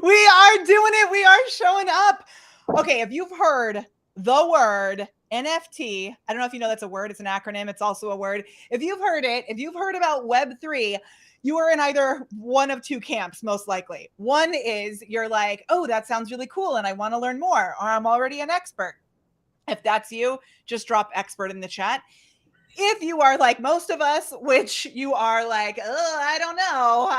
We are doing it. We are showing up. Okay, if you've heard the word NFT, I don't know if you know that's a word. It's an acronym. It's also a word. If you've heard it, if you've heard about Web3, you are in either one of two camps, most likely. One is you're like, oh, that sounds really cool and I want to learn more, or I'm already an expert. If that's you, just drop expert in the chat. If you are like most of us, which you are like, oh, I don't know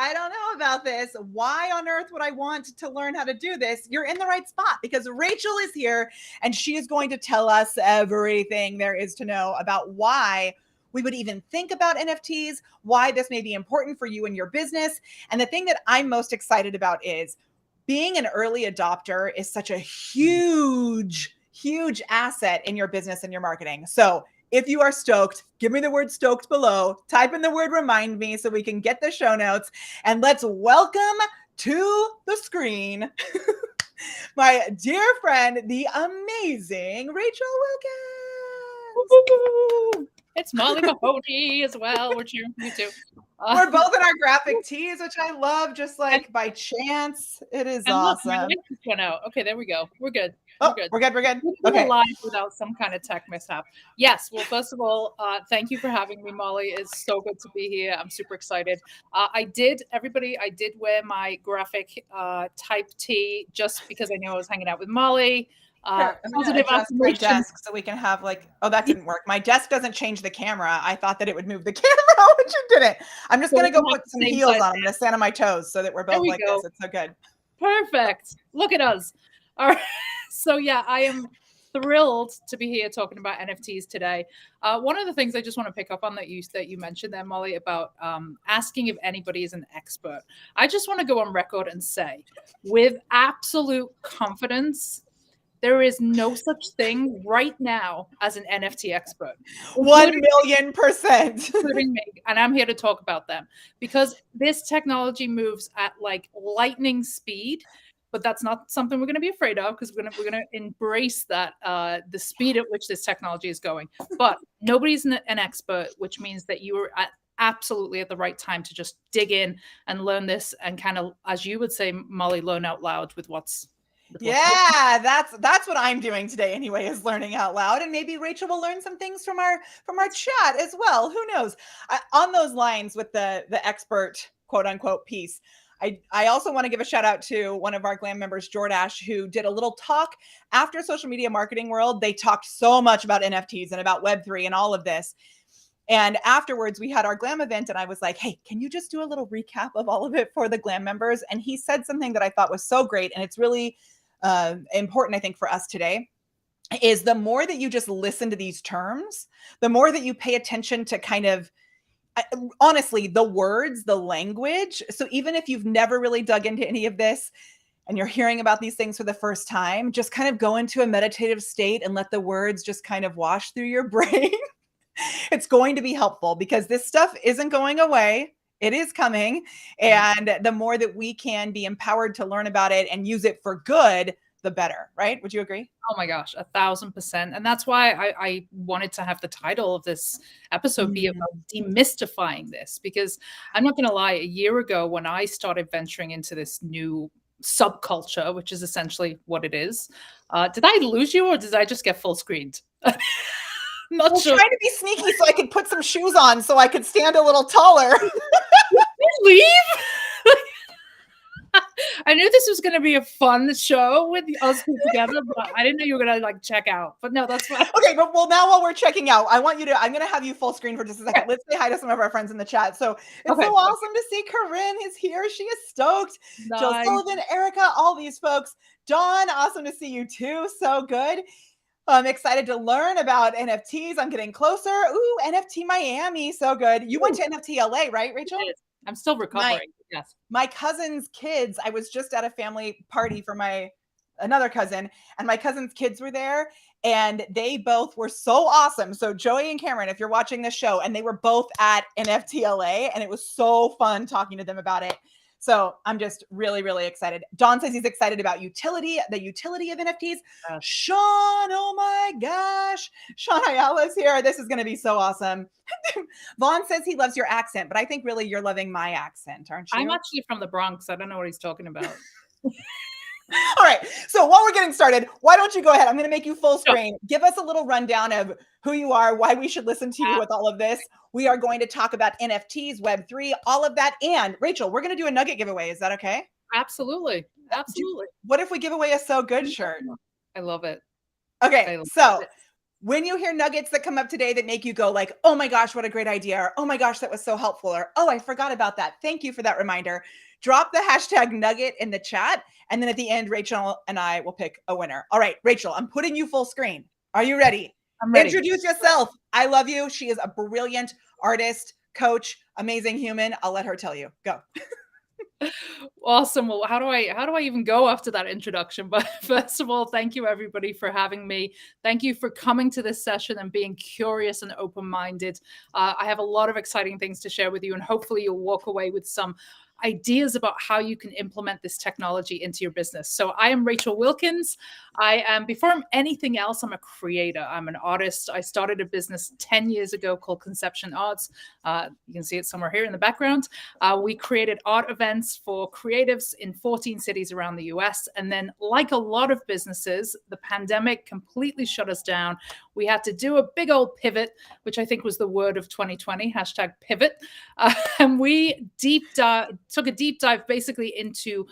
about this. Why on earth would I want to learn how to do this? You're in the right spot because Rachel is here and she is going to tell us everything there is to know about why we would even think about NFTs, why this may be important for you and your business. And the thing that I'm most excited about is being an early adopter is such a huge asset in your business and your marketing. So if you are stoked, give me the word stoked below, type in the word remind me so we can get the show notes, and let's welcome to the screen my dear friend, the amazing Rachel Wilkins. It's Molly Mahoney as well. We're cheering for you too. We're both in our graphic tees, which I love, just like by chance. It is awesome. Look, my light just went out. Okay, there we go. We're good. Oh, we're good. Okay. Live without some kind of tech mishap. Yes. Well, first of all, thank you for having me, Molly. It's so good to be here. I'm super excited. I did wear my graphic type tee just because I knew I was hanging out with Molly. I'm gonna adjust my desk so we can have like, oh, that didn't work. My desk doesn't change the camera. I thought that it would move the camera, which it didn't. I'm just gonna go put some heels on. I'm gonna stand on my toes so that we're both like this. It's so good. Perfect. Look at us. All right. So yeah, I am thrilled to be here talking about NFTs today. One of the things I just want to pick up on that you mentioned there, Molly, about asking if anybody is an expert. I just want to go on record and say, with absolute confidence, there is no such thing right now as an NFT expert. 1,000,000%. Including me, and I'm here to talk about them because this technology moves at like lightning speed. But that's not something we're going to be afraid of because we're going to embrace that the speed at which this technology is going. But nobody's an expert, which means that you are absolutely at the right time to just dig in and learn this and kind of, as you would say, Molly, learn out loud with what's. Yeah, that's what I'm doing today anyway, is learning out loud, and maybe Rachel will learn some things from our chat as well. Who knows? On those lines with the expert quote unquote piece. I also want to give a shout out to one of our Glam members, Jordash, who did a little talk after Social Media Marketing World. They talked so much about NFTs and about Web3 and all of this. And afterwards, we had our Glam event, and I was like, hey, can you just do a little recap of all of it for the Glam members? And he said something that I thought was so great, and it's really important, I think, for us today, is the more that you just listen to these terms, the more that you pay attention to kind of, honestly, the words, the language. So even if you've never really dug into any of this and you're hearing about these things for the first time, just kind of go into a meditative state and let the words just kind of wash through your brain. It's going to be helpful because this stuff isn't going away. It is coming. And the more that we can be empowered to learn about it and use it for good, the better, right? Would you agree? Oh my gosh, 1,000%. And that's why I wanted to have the title of this episode be about demystifying this, because I'm not going to lie, a year ago when I started venturing into this new subculture, which is essentially what it is, did I lose you or did I just get full screened? Not sure. Trying to be sneaky so I could put some shoes on so I could stand a little taller. Leave? I knew this was going to be a fun show with us two together, but I didn't know you were going to like check out. But no, that's fine. Okay, but well, now while we're checking out, I'm going to have you full screen for just a second. Okay. Let's say hi to some of our friends in the chat. So it's so awesome to see Corinne is here. She is stoked. Nice. Jill Sullivan, Erica, all these folks. Dawn, awesome to see you too. So good. I'm excited to learn about NFTs. I'm getting closer. Ooh, NFT Miami. So good. You went to NFT LA, right, Rachel? I'm still recovering. Yes. My cousin's kids, I was just at a family party for another cousin, and my cousin's kids were there, and they both were so awesome. So Joey and Cameron, if you're watching this show, and they were both at NFT LA, and it was so fun talking to them about it. So I'm just really, really excited. Don says he's excited about the utility of NFTs. Sean, oh my gosh. Sean Ayala's here. This is going to be so awesome. Vaughn says he loves your accent, but I think really you're loving my accent, aren't you? I'm actually from the Bronx. I don't know what he's talking about. All right. So while we're getting started, why don't you go ahead? I'm going to make you full screen. Give us a little rundown of who you are, why we should listen to you with all of this. We are going to talk about NFTs, Web3, all of that. And Rachel, we're going to do a Nugget giveaway. Is that okay? Absolutely. Absolutely. What if we give away a So Good shirt? I love it. Okay. So when you hear nuggets that come up today that make you go like, oh my gosh, what a great idea. Or, oh my gosh, that was so helpful. Or, oh, I forgot about that. Thank you for that reminder. Drop the hashtag nugget in the chat. And then at the end, Rachel and I will pick a winner. All right, Rachel, I'm putting you full screen. Are you ready? I'm ready. Introduce yourself. I love you. She is a brilliant artist, coach, amazing human. I'll let her tell you. Go. Awesome. Well, how do I even go after that introduction? But first of all, thank you everybody for having me. Thank you for coming to this session and being curious and open-minded. I have a lot of exciting things to share with you, and hopefully you'll walk away with some ideas about how you can implement this technology into your business. So I am Rachel Wilkins. Before I'm anything else, I'm a creator. I'm an artist. I started a business 10 years ago called Conception Arts. You can see it somewhere here in the background. We created art events for creatives in 14 cities around the US. And then, like a lot of businesses, the pandemic completely shut us down. We had to do a big old pivot, which I think was the word of 2020, hashtag pivot. And we took a deep dive basically into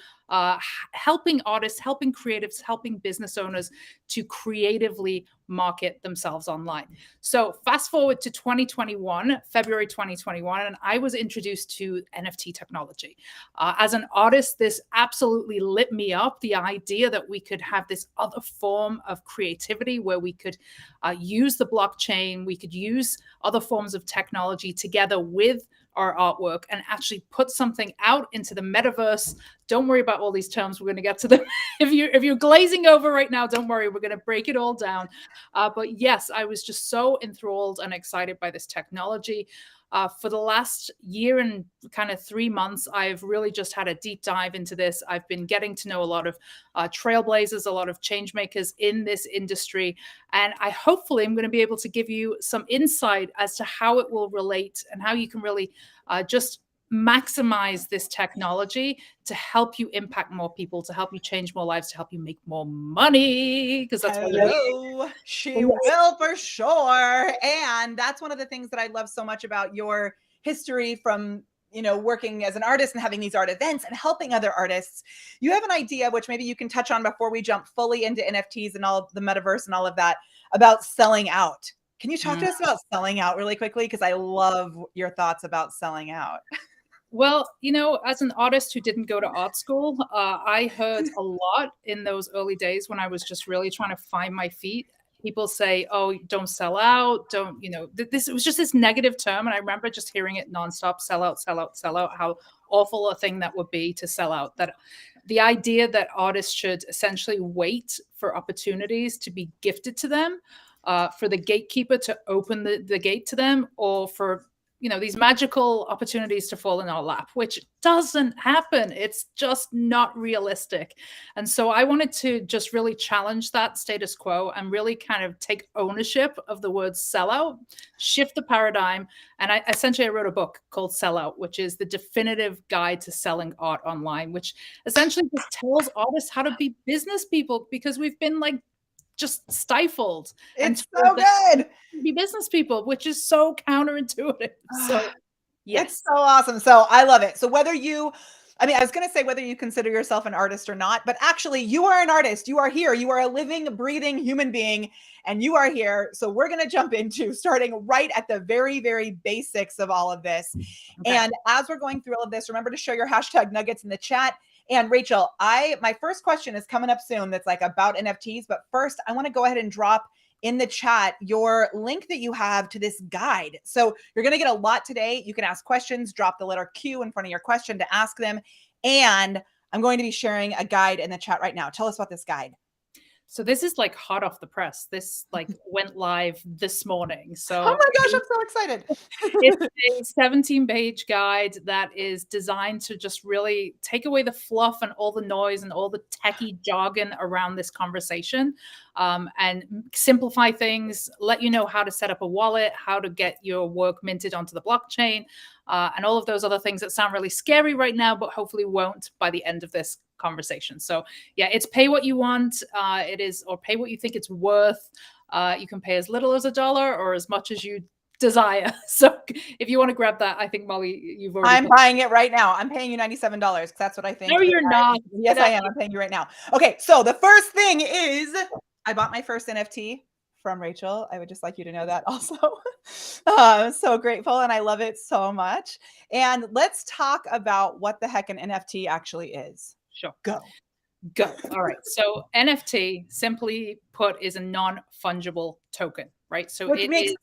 helping artists, helping creatives, helping business owners to creatively market themselves online. So fast forward to 2021, February 2021, and I was introduced to NFT technology. As an artist, this absolutely lit me up, the idea that we could have this other form of creativity where we could use the blockchain, we could use other forms of technology together with our artwork and actually put something out into the metaverse. Don't worry about all these terms. We're going to get to them. If you're glazing over right now, don't worry. We're going to break it all down. But yes, I was just so enthralled and excited by this technology. For the last year and kind of 3 months, I've really just had a deep dive into this. I've been getting to know a lot of trailblazers, a lot of change makers in this industry. And hopefully I'm going to be able to give you some insight as to how it will relate and how you can really just maximize this technology to help you impact more people, to help you change more lives, to help you make more money. Because that's what she will for sure. And that's one of the things that I love so much about your history from, you know, working as an artist and having these art events and helping other artists. You have an idea, which maybe you can touch on before we jump fully into NFTs and all of the metaverse and all of that, about selling out. Can you talk to us about selling out really quickly? Because I love your thoughts about selling out. Well, you know, as an artist who didn't go to art school, I heard a lot in those early days when I was just really trying to find my feet. People say, oh, don't sell out. Don't, you know, it was just this negative term. And I remember just hearing it nonstop, sell out, sell out, sell out, how awful a thing that would be to sell out. That the idea that artists should essentially wait for opportunities to be gifted to them, for the gatekeeper to open the gate to them, or for, you know, these magical opportunities to fall in our lap, which doesn't happen. It's just not realistic. And so I wanted to just really challenge that status quo and really kind of take ownership of the word sellout, shift the paradigm. And I wrote a book called Sellout, which is the definitive guide to selling art online, which essentially just tells artists how to be business people, because we've been like just stifled. It's so good. Be business people, which is so counterintuitive. So yes, it's so awesome. So I love it. So whether you, I mean, I was going to say whether you consider yourself an artist or not, but actually you are an artist. You are here. You are a living, breathing human being, and you are here. So we're going to jump into starting right at the very, very basics of all of this. Okay. And as we're going through all of this, remember to show your hashtag nuggets in the chat. And Rachel, my first question is coming up soon that's like about NFTs. But first, I want to go ahead and drop in the chat your link that you have to this guide. So you're going to get a lot today. You can ask questions, drop the letter Q in front of your question to ask them. And I'm going to be sharing a guide in the chat right now. Tell us about this guide. So this is like hot off the press. This like went live this morning. Oh So my gosh, I'm so excited. it's a 17-page guide that is designed to just really take away the fluff and all the noise and all the techie jargon around this conversation, and simplify things, let you know how to set up a wallet, how to get your work minted onto the blockchain, and all of those other things that sound really scary right now, but hopefully won't by the end of this conversation. So yeah, it's pay what you want. It is, or pay what you think it's worth. You can pay as little as $1 or as much as you desire. So if you want to grab that, I think Molly, you've already. I'm buying it right now. I'm paying you $97 because that's what I think. No, you're not. Yes, I am. I'm paying you right now. Okay, so the first thing is I bought my first NFT from Rachel. I would just like you to know that also. I'm so grateful and I love it so much. And let's talk about what the heck an NFT actually is. Sure. Go. All right. So NFT, simply put, is a non-fungible token, right? So Which makes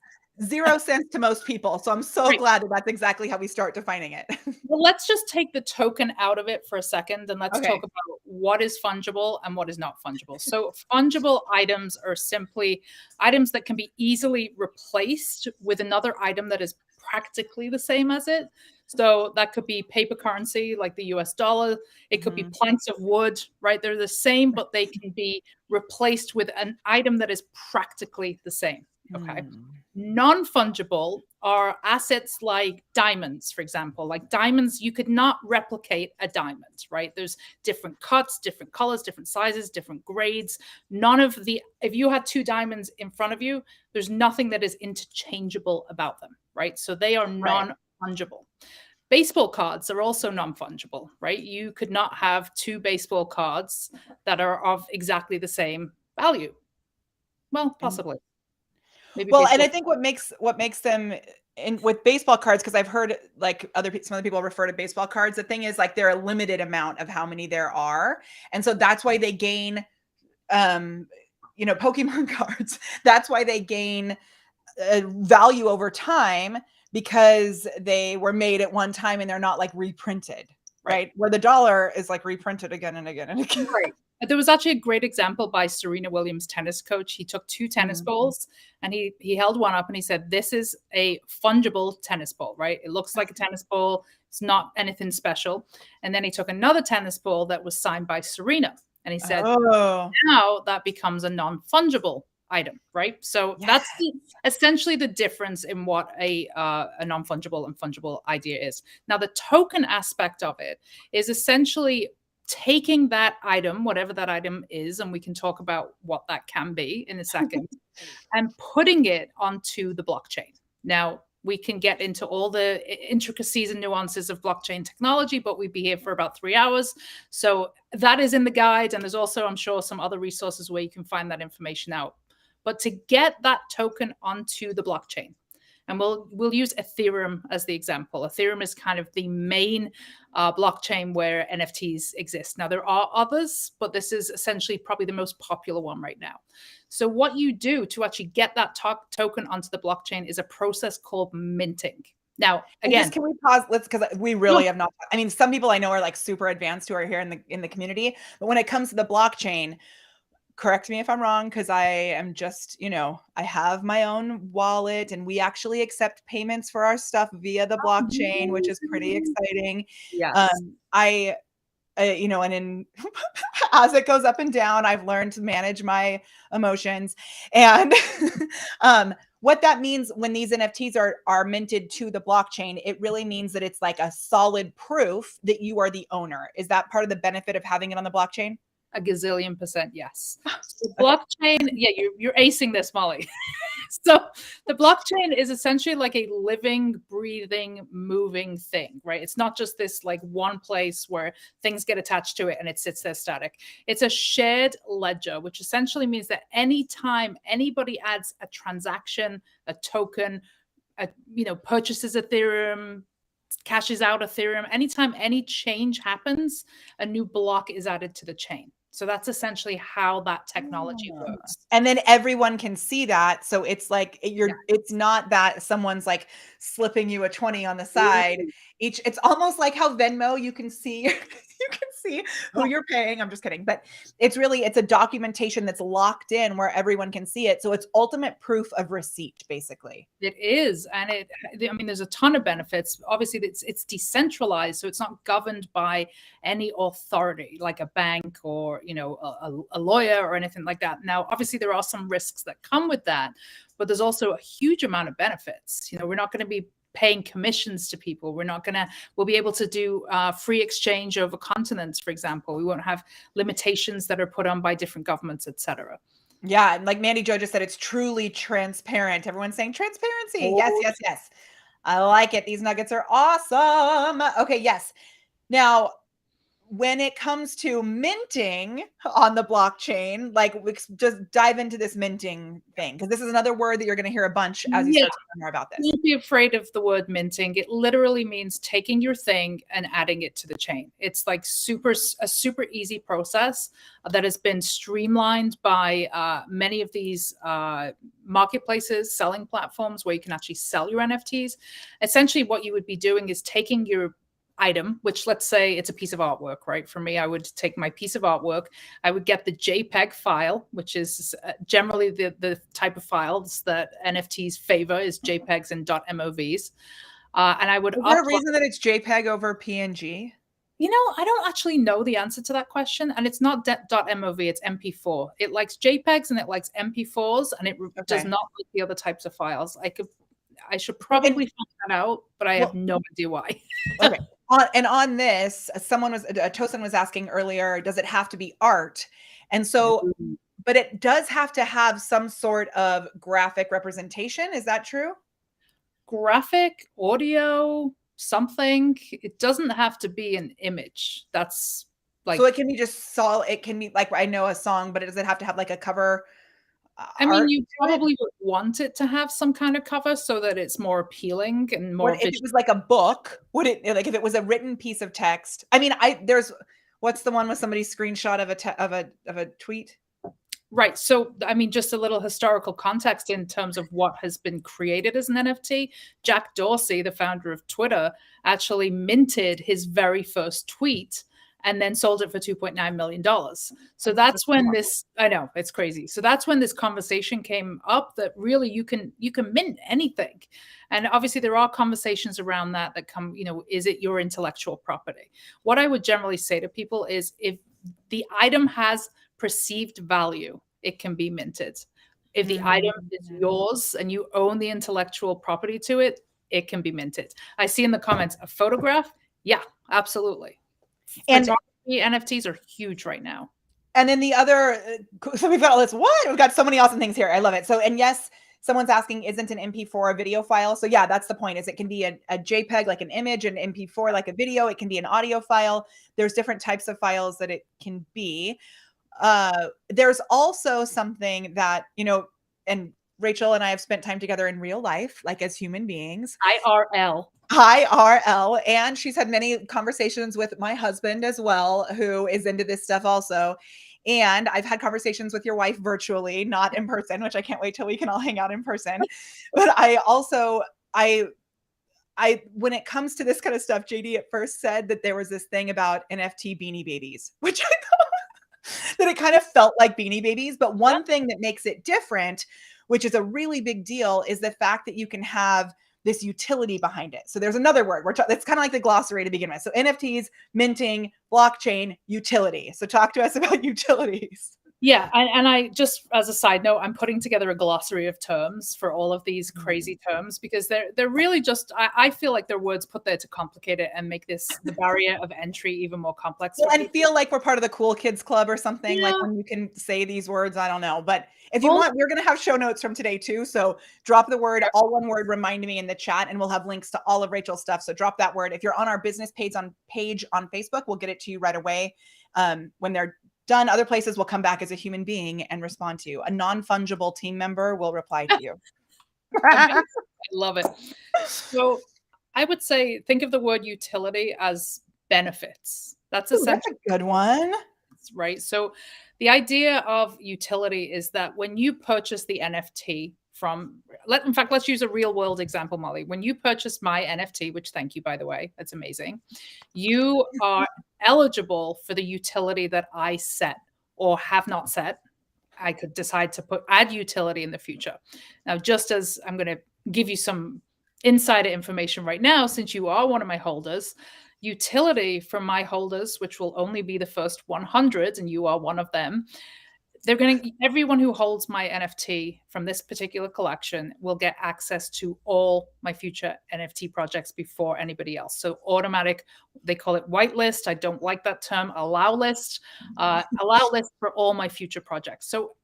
zero sense to most people. So I'm so glad that that's exactly how we start defining it. Well, let's just take the token out of it for a second and let's Okay. talk about what is fungible and what is not fungible. So fungible items are simply items that can be easily replaced with another item that is practically the same as it. So that could be paper currency like the US dollar. It could be planks of wood, right? They're the same, but they can be replaced with an item that is practically the same. Okay. Non-fungible are assets like diamonds, for example. Like diamonds, you could not replicate a diamond, right? There's different cuts, different colors, different sizes, different grades. If you had 2 diamonds in front of you, there's nothing that is interchangeable about them, right? So they are non-fungible. Baseball cards are also non-fungible, right? You could not have 2 baseball cards that are of exactly the same value. Well, possibly. Maybe well, and I think what makes them with baseball cards, because I've heard like some other people refer to baseball cards. The thing is, like, they're a limited amount of how many there are, and so that's why they gain, Pokemon cards. That's why they gain value over time, because they were made at one time and they're not like reprinted, right? Where the dollar is like reprinted again and again and again. Right. There was actually a great example by Serena Williams' tennis coach. He took 2 tennis balls and he held one up and he said, this is a fungible tennis ball, right? It looks like a tennis ball. It's not anything special. And then he took another tennis ball that was signed by Serena. And he said, now that becomes a non-fungible item, right? So that's essentially the difference in what a non-fungible and fungible idea is. Now, the token aspect of it is essentially taking that item, whatever that item is, and we can talk about what that can be in a second, and putting it onto the blockchain. Now, we can get into all the intricacies and nuances of blockchain technology, but we'd be here for about 3 hours. So that is in the guide. And there's also, I'm sure, some other resources where you can find that information out. But to get that token onto the blockchain, and we'll use Ethereum as the example. Ethereum is kind of the main blockchain where NFTs exist. Now, there are others, but this is essentially probably the most popular one right now. So what you do to actually get that token onto the blockchain is a process called minting. Now, again, can we pause? Because we really have not. I mean, some people I know are like super advanced who are here in the community, but when it comes to the blockchain, correct me if I'm wrong, because I am just, I have my own wallet and we actually accept payments for our stuff via the blockchain, which is pretty exciting. Yes. And as it goes up and down, I've learned to manage my emotions. And what that means when these NFTs are minted to the blockchain, it really means that it's like a solid proof that you are the owner. Is that part of the benefit of having it on the blockchain? A gazillion %, yes. So blockchain, you're acing this, Molly. So the blockchain is essentially like a living, breathing, moving thing, right? It's not just this like one place where things get attached to it and it sits there static. It's a shared ledger, which essentially means that anytime anybody adds a transaction, a token, purchases Ethereum, cashes out Ethereum, anytime any change happens, a new block is added to the chain. So that's essentially how that technology works. And then everyone can see that. So it's like it's not that someone's like slipping you a 20 on the side. It's almost like how Venmo, you can see see who you're paying. I'm just kidding. But it's a documentation that's locked in where everyone can see it. So it's ultimate proof of receipt, basically. It is. And I mean, there's a ton of benefits. Obviously, it's decentralized, so it's not governed by any authority like a bank or, you know, a lawyer or anything like that. Now, obviously, there are some risks that come with that, but there's also a huge amount of benefits. You know, we're not going to be paying commissions to people. We'll be able to do free exchange over continents, for example. We won't have limitations that are put on by different governments, etc. Yeah, and like Mandy Jo just said, it's truly transparent. Everyone's saying transparency. Oh. Yes, yes, yes. I like it. These nuggets are awesome. Okay, yes. Now, when it comes to minting on the blockchain, like just dive into this minting thing, because this is another word that you're going to hear a bunch as you start to learn more about this. Don't be afraid of the word minting. It literally means taking your thing and adding it to the chain. It's like a super easy process that has been streamlined by many of these marketplaces, selling platforms where you can actually sell your NFTs. Essentially, what you would be doing is taking your item, which let's say it's a piece of artwork, right? For me, I would take my piece of artwork, I would get the JPEG file, which is generally the type of files that NFTs favor is JPEGs and .movs. And I would— Is there a reason that it's JPEG over PNG? You know, I don't actually know the answer to that question. And it's not .mov, it's MP4. It likes JPEGs and it likes MP4s, and it does not like the other types of files. I should probably find that out, but I have no idea why. Okay. And on this, Tosin was asking earlier, does it have to be art? And so, but it does have to have some sort of graphic representation. Is that true? Graphic, audio, something. It doesn't have to be an image. That's like— so it can be it can be like, I know a song, but does it have to have like a cover? I mean, you probably would want it to have some kind of cover so that it's more appealing and more. If it was like a book, would it, like, if it was a written piece of text? I mean, what's the one with somebody's screenshot of a tweet? Right. So, I mean, just a little historical context in terms of what has been created as an NFT. Jack Dorsey, the founder of Twitter, actually minted his very first tweet and then sold it for $2.9 million. So that's when I know, it's crazy. So that's when this conversation came up that really you can mint anything. And obviously there are conversations around that come, you know, is it your intellectual property? What I would generally say to people is if the item has perceived value, it can be minted. If the item is yours and you own the intellectual property to it, it can be minted. I see in the comments a photograph. Yeah, absolutely. And NFTs are huge right now. And then the other, so we've got all this, we've got so many awesome things here. I love it. So, and yes, someone's asking, isn't an MP4 a video file? So yeah, that's the point, is it can be a JPEG, like an image, an MP4, like a video. It can be an audio file. There's different types of files that it can be. There's also something that, you know, and Rachel and I have spent time together in real life, like as human beings. IRL. And she's had many conversations with my husband as well, who is into this stuff also. And I've had conversations with your wife virtually, not in person, which I can't wait till we can all hang out in person. But I also, when it comes to this kind of stuff, JD at first said that there was this thing about NFT Beanie Babies, which I thought that it kind of felt like Beanie Babies. But one thing that makes it different, which is a really big deal, is the fact that you can have this utility behind it. So there's another word. It's kind of like the glossary to begin with. So NFTs, minting, blockchain, utility. So talk to us about utilities. Yeah, and I just, as a side note, I'm putting together a glossary of terms for all of these crazy terms, because they're really just, I feel like they're words put there to complicate it and make the barrier of entry even more complex. Well, and feel like we're part of the cool kids club or something, like when you can say these words, I don't know. But if you want, we're going to have show notes from today too. So drop the word, all one word, remind me in the chat, and we'll have links to all of Rachel's stuff. So drop that word. If you're on our business page on Facebook, we'll get it to you right away. When they're done, other places will come back as a human being and respond to you. A non-fungible team member will reply to you. I love it. So I would say, think of the word utility as benefits. That's essentially a good one. Right. So the idea of utility is that when you purchase the NFT in fact, let's use a real world example, Molly. When you purchased my NFT, which thank you, by the way, that's amazing, you are eligible for the utility that I set or have not set. I could decide to add utility in the future. Now, just as I'm going to give you some insider information right now, since you are one of my holders, utility from my holders, which will only be the first 100, and you are one of them, everyone who holds my NFT from this particular collection will get access to all my future NFT projects before anybody else. So automatic, they call it whitelist. I don't like that term. Allow list for all my future projects. So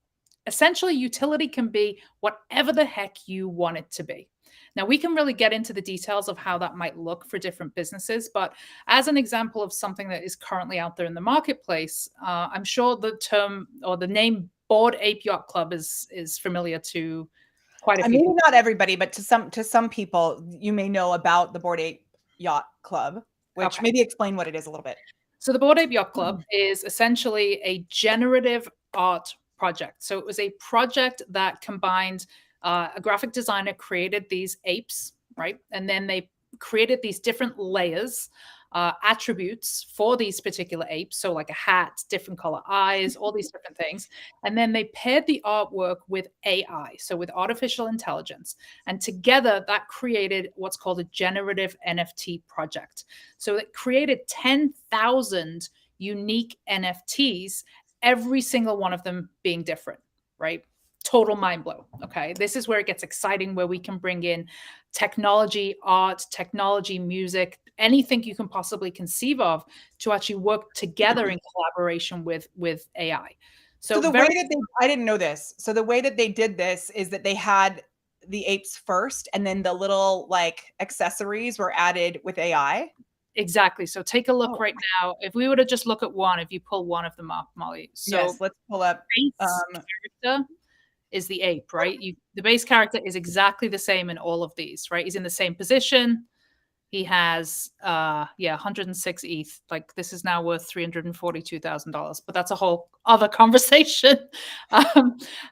essentially, utility can be whatever the heck you want it to be. Now, we can really get into the details of how that might look for different businesses, but as an example of something that is currently out there in the marketplace, I'm sure the term or the name Bored Ape Yacht Club is familiar to quite a few. Maybe not everybody, but to some people, you may know about the Bored Ape Yacht Club, which maybe explain what it is a little bit. So the Bored Ape Yacht Club is essentially a generative art project. So it was a project that combined a graphic designer created these apes, right? And then they created these different layers, attributes for these particular apes. So like a hat, different color eyes, all these different things. And then they paired the artwork with AI, so with artificial intelligence. And together that created what's called a generative NFT project. So it created 10,000 unique NFTs, every single one of them being different, right? Total mind blow. Okay. This is where it gets exciting, where we can bring in technology, art, technology, music, anything you can possibly conceive of to actually work together in collaboration with AI. So the way that I didn't know this. So the way that they did this is that they had the apes first, and then the little like accessories were added with AI. Exactly. So take a look right now. If we were to just look at one, if you pull one of them up, Molly. So yes, let's pull up. Character is the ape, right? The base character is exactly the same in all of these, right? He's in the same position. He has 106 ETH. Like this is now worth $342,000, but that's a whole other conversation.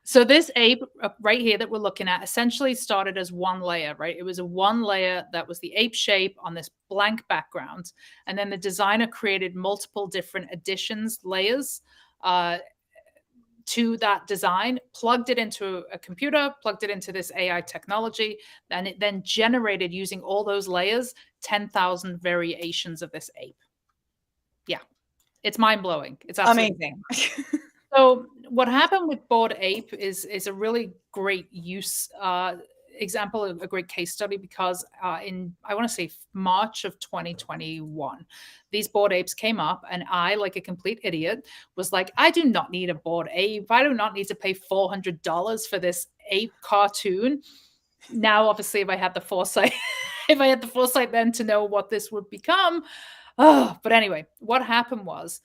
So this ape right here that we're looking at essentially started as one layer, right? It was a one layer that was the ape shape on this blank background. And then the designer created multiple different additions, layers, to that design, plugged it into a computer, plugged it into this AI technology, and it then generated, using all those layers, 10,000 variations of this ape. Yeah, it's mind-blowing. It's amazing. So what happened with Bored Ape is a really great example, a great case study, because in, I want to say, March of 2021, these Bored Apes came up, and I, like a complete idiot, was like, I do not need a Bored Ape. I do not need to pay $400 for this ape cartoon. Now, obviously, if I had the foresight, then to know what this would become. But anyway, what happened was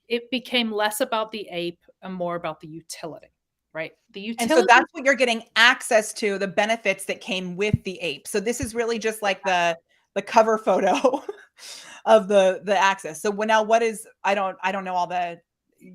it became less about the ape and more about the utility. Right. The utility. And so that's what you're getting access to, the benefits that came with the ape. So this is really just like the cover photo of the access. So now what is, I don't know all the,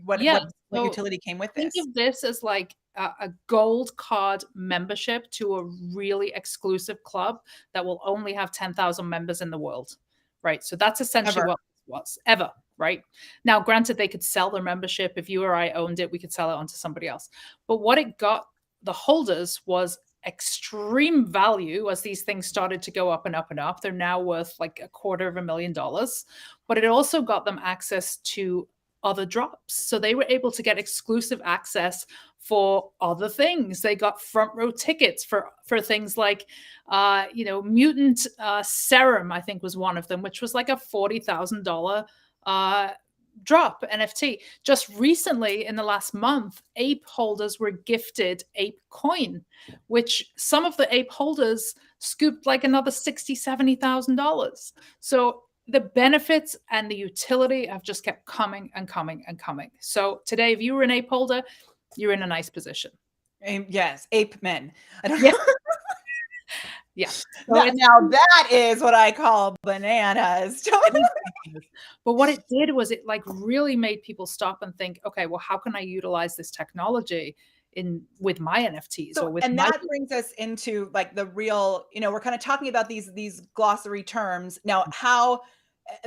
what utility came with this? Think of this as like a gold card membership to a really exclusive club that will only have 10,000 members in the world. Right. So that's essentially what it was ever. Right. Now, granted, they could sell their membership. If you or I owned it, we could sell it onto somebody else. But what it got the holders was extreme value as these things started to go up and up and up. They're now worth like $250,000. But it also got them access to other drops. So they were able to get exclusive access for other things. They got front row tickets for things like, Mutant Serum, I think was one of them, which was like a $40,000 drop NFT. Just recently, in the last month, ape holders were gifted ape coin, which some of the ape holders scooped like another $60,000-$70,000. So the benefits and the utility have just kept coming and coming and coming. So today, if you were an ape holder, you're in a nice position. Yes, ape men. I don't know. Yeah. So now that is what I call bananas. But what it did was it like really made people stop and think, okay, well, how can I utilize this technology with my NFTs or with and my. that brings us into like the real, we're kind of talking about these glossary terms. Now, how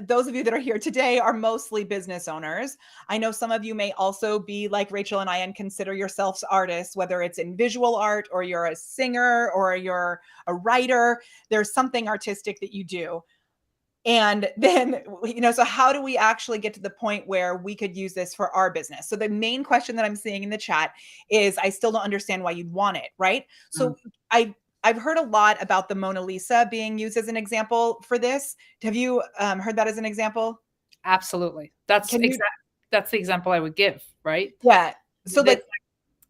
those of you that are here today are mostly business owners. I know some of you may also be like Rachel and I and consider yourselves artists, whether it's in visual art or you're a singer or you're a writer. There's something artistic that you do. And then, so how do we actually get to the point where we could use this for our business? So the main question that I'm seeing in the chat is, I still don't understand why you'd want it, right? So I've heard a lot about the Mona Lisa being used as an example for this. Have you heard that as an example? Absolutely. That's the example I would give, right? Yeah. So like,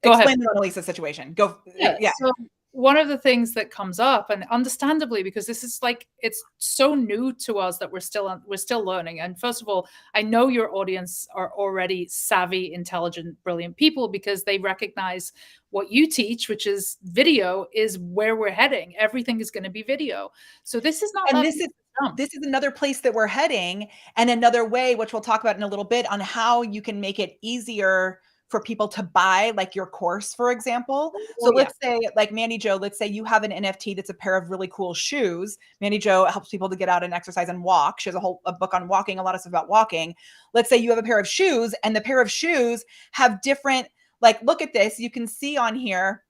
go explain ahead. the Mona Lisa situation. Go. Yeah. So one of the things that comes up, and understandably, because this is like, it's so new to us that we're still learning. And first of all, I know your audience are already savvy, intelligent, brilliant people, because they recognize what you teach, which is video, is where we're heading. Everything is going to be video. So this is not. And this is another place that we're heading, and another way, which we'll talk about in a little bit, on how you can make it easier for people to buy, like your course, for example. So let's say, like Mandy Jo, let's say you have an NFT that's a pair of really cool shoes. Mandy Jo helps people to get out and exercise and walk. She has a book on walking, a lot of stuff about walking. Let's say you have a pair of shoes, and the pair of shoes have different, like, look at this. You can see on here,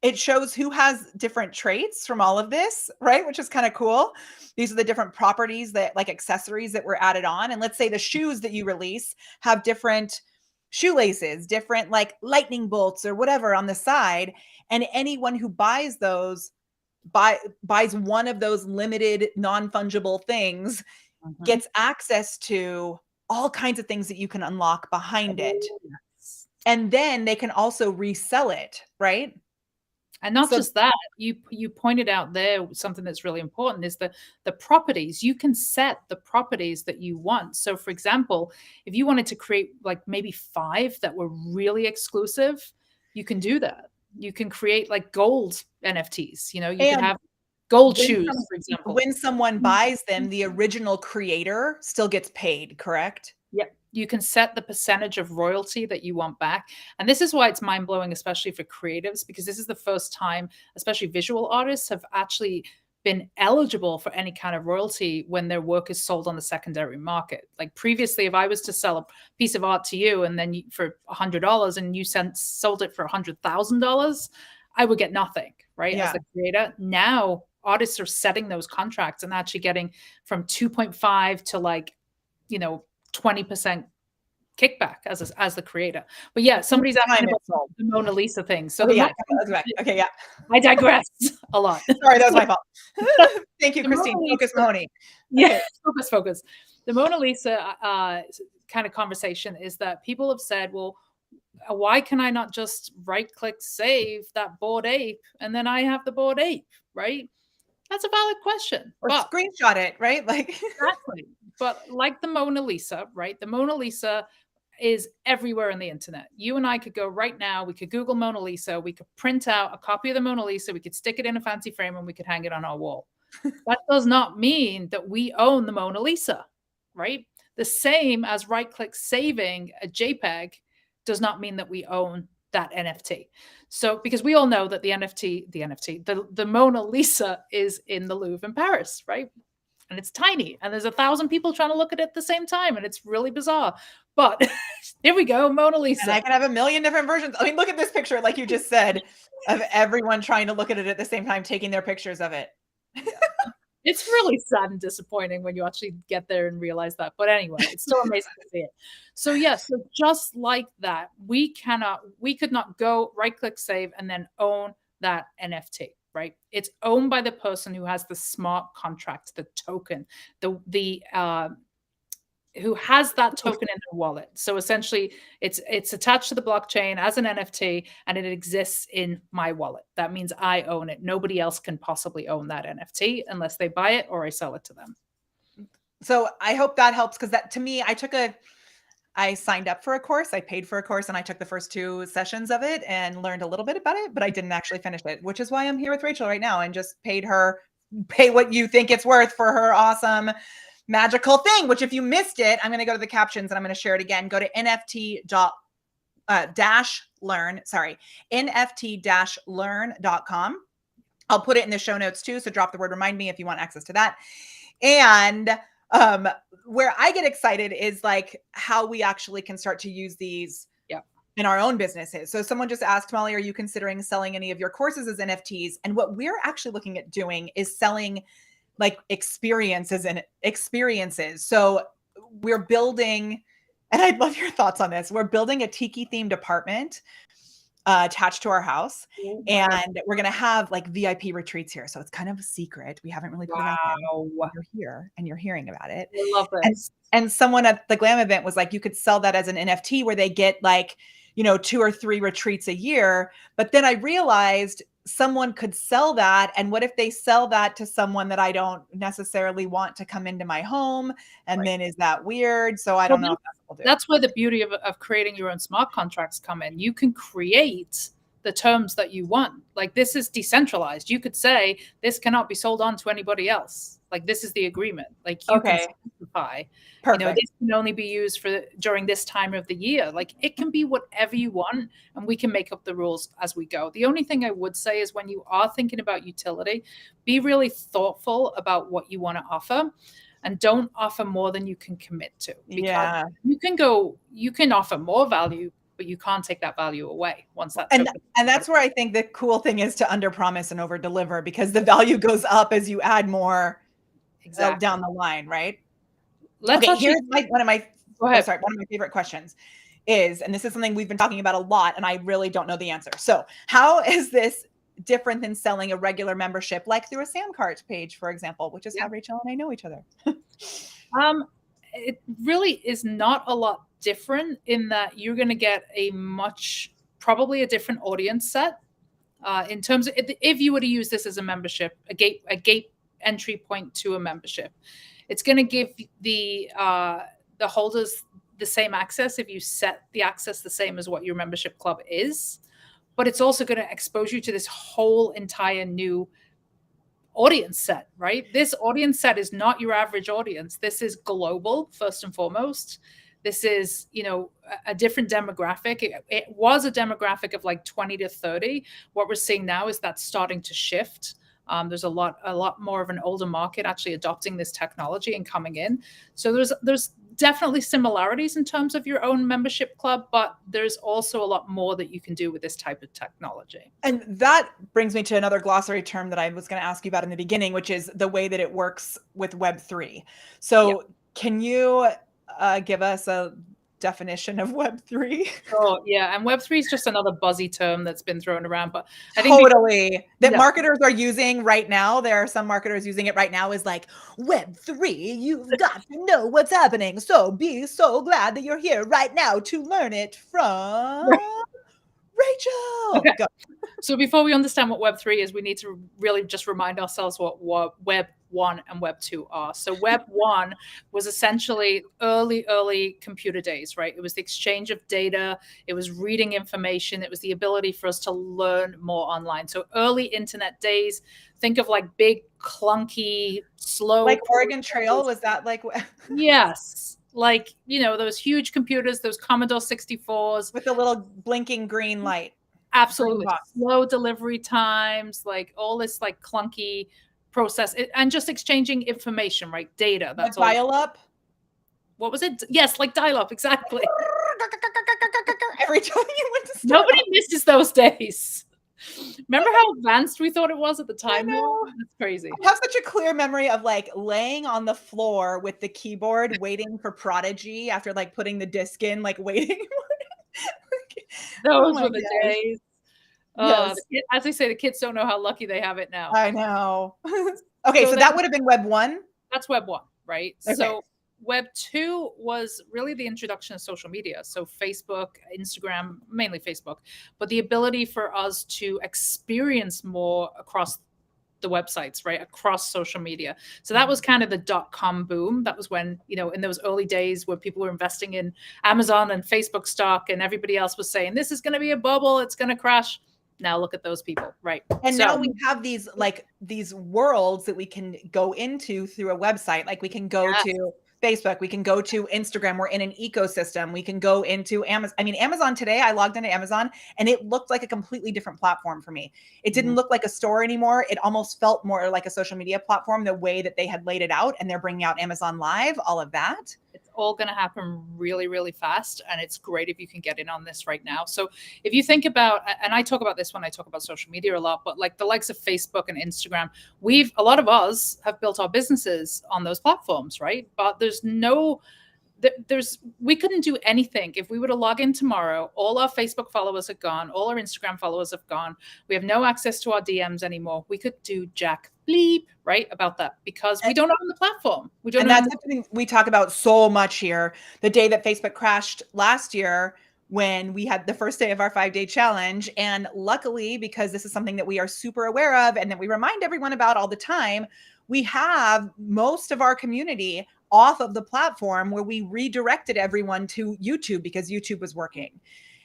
it shows who has different traits from all of this, right? Which is kind of cool. These are the different properties that, like, accessories that were added on. And let's say the shoes that you release have different shoelaces, different like lightning bolts or whatever on the side. And anyone who buys those, buys one of those limited non-fungible things, gets access to all kinds of things that you can unlock behind it. And then they can also resell it, right? And not just that, you pointed out there something that's really important is the properties. You can set the properties that you want. So for example, if you wanted to create like maybe 5 that were really exclusive, you can do that. You can create like gold NFTs, you can have gold shoes, for example. When someone buys them, the original creator still gets paid, correct? Yep. You can set the percentage of royalty that you want back. And this is why it's mind-blowing, especially for creatives, because this is the first time, especially visual artists, have actually been eligible for any kind of royalty when their work is sold on the secondary market. Like previously, if I was to sell a piece of art to you and then for $100 and you sold it for $100,000, I would get nothing, right? As the creator. Now, artists are setting those contracts and actually getting from 2.5 to like, 20% kickback as the creator. But yeah, somebody's asking about the Mona Lisa thing. So okay, yeah. I digress a lot. Sorry, that was my fault. Thank you, Christine. Focus, Moni. Yeah, focus. The Mona Lisa kind of conversation is that people have said, well, why can I not just right-click save that Bored Ape and then I have the Bored Ape, right? That's a valid question. Or screenshot it, right? Like exactly. But like the Mona Lisa, right? The Mona Lisa is everywhere on the internet. You and I could go right now. We could Google Mona Lisa. We could print out a copy of the Mona Lisa. We could stick it in a fancy frame and we could hang it on our wall. That does not mean that we own the Mona Lisa, right? The same as right-click saving a JPEG does not mean that we own that NFT. So, because we all know that the Mona Lisa is in the Louvre in Paris, right? And it's tiny, and there's 1,000 people trying to look at it at the same time, and it's really bizarre. But here we go, Mona Lisa. And I can have a million different versions. I mean, look at this picture, like you just said, of everyone trying to look at it at the same time, taking their pictures of it. It's really sad and disappointing when you actually get there and realize that. But anyway, it's still amazing to see it. So yes, so just like that, we could not go right-click save and then own that NFT, right? It's owned by the person who has the smart contract, the token, who has that token in their wallet. So essentially, it's attached to the blockchain as an NFT, and it exists in my wallet. That means I own it. Nobody else can possibly own that NFT unless they buy it or I sell it to them. So I hope that helps, because that, to me, I signed up for a course, I paid for a course, and I took the first 2 sessions of it and learned a little bit about it, but I didn't actually finish it, which is why I'm here with Rachel right now and just pay what you think it's worth for her awesome magical thing, which if you missed it, I'm going to go to the captions and I'm going to share it again. Go to NFT-learn.com. I'll put it in the show notes too. So drop the word remind me if you want access to that. And where I get excited is like how we actually can start to use these in our own businesses. So someone just asked, Molly, are you considering selling any of your courses as NFTs? And what we're actually looking at doing is selling like experiences. So we're building, and I'd love your thoughts on this. We're building a tiki themed apartment attached to our house. And we're going to have like VIP retreats here. So it's kind of a secret. We haven't really put it out there. You're here and you're hearing about it. I love this. And someone at the Glam event was like, you could sell that as an NFT where they get like, 2 or 3 retreats a year. But then I realized someone could sell that. And what if they sell that to someone that I don't necessarily want to come into my home? And then is that weird? So I don't know if that's do. That's where the beauty of creating your own smart contracts come in. You can create the terms that you want. Like this is decentralized. You could say this cannot be sold on to anybody else. Like this is the agreement. Like you can specify, this can only be used for during this time of the year. Like it can be whatever you want, and we can make up the rules as we go. The only thing I would say is when you are thinking about utility, be really thoughtful about what you want to offer. And don't offer more than you can commit to. Because you can offer more value, but you can't take that value away once that's and that's where I think the cool thing is to under promise and over deliver, because the value goes up as you add more down the line, right? Here's one of my favorite questions is, and this is something we've been talking about a lot, and I really don't know the answer. So how is this different than selling a regular membership, like through a Samcart page, for example, which is how Rachel and I know each other? It really is not a lot different in that you're going to get probably a different audience set in terms of if you were to use this as a membership, a gate entry point to a membership. It's going to give the holders the same access if you set the access the same as what your membership club is. But it's also going to expose you to this whole entire new audience set, right? This audience set is not your average audience. This is global, first and foremost. This is, a different demographic. It was a demographic of like 20 to 30. What we're seeing now is that's starting to shift. There's a lot more of an older market actually adopting this technology and coming in. So there's definitely similarities in terms of your own membership club, but there's also a lot more that you can do with this type of technology. And that brings me to another glossary term that I was going to ask you about in the beginning, which is the way that it works with Web3. So can you give us a definition of Web3? Oh, yeah. And Web3 is just another buzzy term that's been thrown around. But I think marketers are using right now. There are some marketers using it right now is like Web3. You've got to know what's happening. So be so glad that you're here right now to learn it from Rachel. Okay. So before we understand what Web3 is, we need to really just remind ourselves what Web 1 and Web 2 are. So Web 1 was essentially early computer days, right? It was the exchange of data. It was reading information. It was the ability for us to learn more online. So early internet days, think of like big, clunky, slow. Like Oregon Trail, was that like? Yes. Like, those huge computers, those Commodore 64s. With a little blinking green light. Absolutely. Slow delivery times, like all this like clunky process and just exchanging information, right? Data. That's all. Dial-up? What was it? Yes, like dial-up, exactly. Every time you went to Nobody misses those days. Remember how advanced we thought it was at the time? That's crazy. I have such a clear memory of like laying on the floor with the keyboard waiting for Prodigy after like putting the disc in, like waiting. Those were the days. Yes. As I say, the kids don't know how lucky they have it now. I know. Okay, so that would have been Web 1? That's Web 1, right? Okay. So Web 2 was really the introduction of social media. So Facebook, Instagram, mainly Facebook, but the ability for us to experience more across the websites, right? Across social media. So that was kind of the .com boom. That was when, in those early days where people were investing in Amazon and Facebook stock and everybody else was saying, this is going to be a bubble. It's going to crash. Now look at those people, right? And now we have these worlds that we can go into through a website. Like we can go to Facebook. We can go to Instagram. We're in an ecosystem. We can go into Amazon. I mean, Amazon today, I logged into Amazon and it looked like a completely different platform for me. It didn't look like a store anymore. It almost felt more like a social media platform, the way that they had laid it out, and they're bringing out Amazon Live, all of that. It's all going to happen really, really fast. And it's great if you can get in on this right now. So if you think about, and I talk about this when I talk about social media a lot, but like the likes of Facebook and Instagram, a lot of us have built our businesses on those platforms, right? But we couldn't do anything if we were to log in tomorrow. All our Facebook followers are gone. All our Instagram followers have gone. We have no access to our DMs anymore. We could do jack bleep, right, about that, because we don't own the platform. We don't. And that's something we talk about so much here. The day that Facebook crashed last year, when we had the first day of our 5-day challenge. And luckily, because this is something that we are super aware of and that we remind everyone about all the time, we have most of our community off of the platform, where we redirected everyone to YouTube because YouTube was working.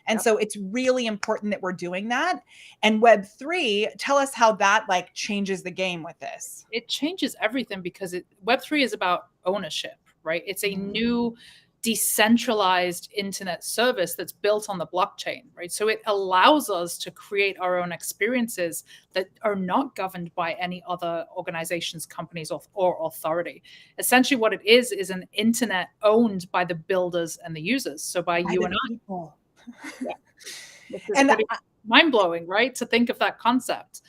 And so it's really important that we're doing that. And Web3, tell us how that like changes the game with this. It changes everything, because Web3 is about ownership, right? It's a new decentralized internet service that's built on the blockchain, right? So it allows us to create our own experiences that are not governed by any other organizations, companies, or authority. Essentially, what it is an internet owned by the builders and the users. So by you and people. Which is mind-blowing, right? To think of that concept.